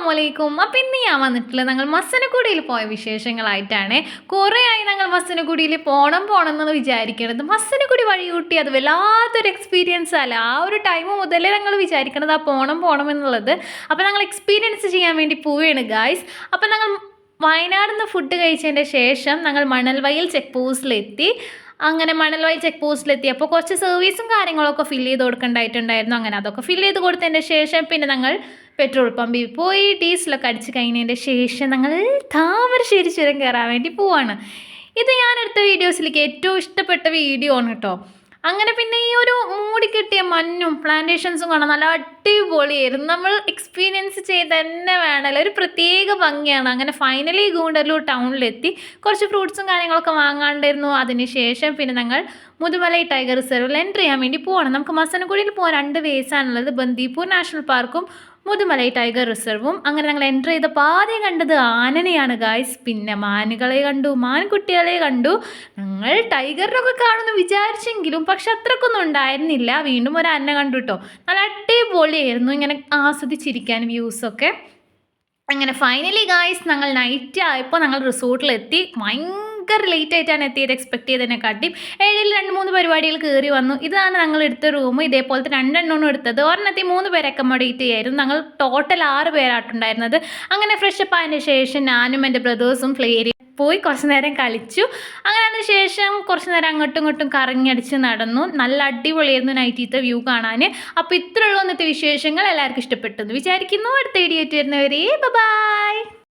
അസ്സലാമലൈക്കും. അപ്പം ഇന്ന് ഞാൻ വന്നിട്ടുള്ളത് ഞങ്ങൾ മസനഗുഡിയിൽ പോയ വിശേഷങ്ങളായിട്ടാണ്. കുറേയായി ഞങ്ങൾ മസനഗുഡിയിൽ പോകണം എന്ന് വിചാരിക്കണത്. മസനഗുഡി വഴി കൂട്ടി അത് വല്ലാത്തൊരു എക്സ്പീരിയൻസ് അല്ല. ആ ഒരു ടൈം മുതലേ ഞങ്ങൾ വിചാരിക്കണത് ആ പോകണം എന്നുള്ളത്. അപ്പോൾ ഞങ്ങൾ എക്സ്പീരിയൻസ് ചെയ്യാൻ വേണ്ടി പോവുകയാണ് ഗായ്സ്. അപ്പം ഞങ്ങൾ വയനാട് നിന്ന് ഫുഡ് കഴിച്ചതിൻ്റെ ശേഷം ഞങ്ങൾ മണൽവയൽ ചെക്ക് പോസ്റ്റിലെത്തി. അങ്ങനെ മണൽവയൽ ചെക്ക് പോസ്റ്റിലെത്തിയപ്പോൾ കുറച്ച് സർവീസും കാര്യങ്ങളൊക്കെ ഫില്ല് ചെയ്ത് കൊടുക്കേണ്ടതായിട്ടുണ്ടായിരുന്നു. അങ്ങനെ അതൊക്കെ ഫില്ല് ചെയ്ത് കൊടുത്തതിൻ്റെ ശേഷം പിന്നെ ഞങ്ങൾ പെട്രോൾ പമ്പിൽ പോയി ഡീസലൊക്കെ അടിച്ച് കഴിഞ്ഞതിൻ്റെ ശേഷം ഞങ്ങൾ താമരശ്ശേരി ചുരം കയറാൻ വേണ്ടി പോവാണ്. ഇത് ഞാനെടുത്ത വീഡിയോസിലേക്ക് ഏറ്റവും ഇഷ്ടപ്പെട്ട വീഡിയോ ആണ് കേട്ടോ. അങ്ങനെ പിന്നെ ഈ ഒരു മൂടി കിട്ടിയ മഞ്ഞും പ്ലാന്റേഷൻസും കാണാൻ നല്ല അടിപൊളിയായിരുന്നു. നമ്മൾ എക്സ്പീരിയൻസ് ചെയ്ത് തന്നെ വേണമല്ലോ, ഒരു പ്രത്യേക ഭംഗിയാണ്. അങ്ങനെ ഫൈനലി ഗൂഡല്ലൂർ ടൗണിലെത്തി. കുറച്ച് ഫ്രൂട്ട്സും കാര്യങ്ങളൊക്കെ വാങ്ങാണ്ടായിരുന്നു. അതിന് ശേഷം പിന്നെ ഞങ്ങൾ മുതുമലൈ ടൈഗർ റിസർവിൽ എൻട്രി ചെയ്യാൻ വേണ്ടി പോകണം. നമുക്ക് മസനഗുഡിയിൽ പോകാൻ 2 വേസാണുള്ളത്, ബന്ദിപ്പൂർ നാഷണൽ പാർക്കും മുതുമലൈ ടൈഗർ റിസർവും. അങ്ങനെ ഞങ്ങൾ എൻ്റർ ചെയ്തപ്പോൾ ആദ്യം കണ്ടത് ആനനെയാണ് ഗായ്സ്. പിന്നെ മാനുകളെ കണ്ടു, മാൻകുട്ടികളെ കണ്ടു. ഞങ്ങൾ ടൈഗറിനൊക്കെ കാണുമെന്ന് വിചാരിച്ചെങ്കിലും പക്ഷെ അത്രക്കൊന്നും ഉണ്ടായിരുന്നില്ല. വീണ്ടും ഒരു ആന കണ്ടു കേട്ടോ. നല്ല അടിപൊളിയായിരുന്നു ഇങ്ങനെ ആസ്വദിച്ചിരിക്കാൻ വ്യൂസൊക്കെ. അങ്ങനെ ഫൈനലി ഗായ്സ് ഞങ്ങൾ നൈറ്റ് ആയപ്പോൾ ഞങ്ങൾ റിസോർട്ടിലെത്തി. ഭയങ്കര ലേറ്റ് ആയിട്ടാണ് എത്തിയത്, എക്സ്പെക്ട് ചെയ്തതിനെക്കാട്ടിയും. 7 2-3 പരിപാടികൾ കയറി വന്നു. ഇതാണ് ഞങ്ങൾ എടുത്ത റൂം. ഇതേപോലത്തെ 2 എണ്ണമാണ് എടുത്തത്. ഒരെണ്ണത്തിൽ 3 പേരെ അക്കോമഡേറ്റ് ചെയ്യായിരുന്നു. ഞങ്ങൾ ടോട്ടൽ 6 പേരായിട്ടുണ്ടായിരുന്നത്. അങ്ങനെ ഫ്രഷപ്പ് ആയതിന് ശേഷം ഞാനും എൻ്റെ ബ്രദേഴ്സും ഫ്ലേരി പോയി കുറച്ച് നേരം കളിച്ചു. അങ്ങനെ അതിന് ശേഷം കുറച്ച് നേരം അങ്ങോട്ടും ഇങ്ങോട്ടും കറങ്ങിയടിച്ച് നടന്നു. നല്ല അടിപൊളിയായിരുന്നു നൈറ്റിത്തെ വ്യൂ കാണാൻ. അപ്പോൾ ഇത്രയുള്ള ഇന്നത്തെ വിശേഷങ്ങൾ എല്ലാവർക്കും ഇഷ്ടപ്പെട്ടെന്ന് വിചാരിക്കുന്നു. അടുത്ത വീഡിയോ ആയിട്ട് വരുന്നവരെ ബൈ.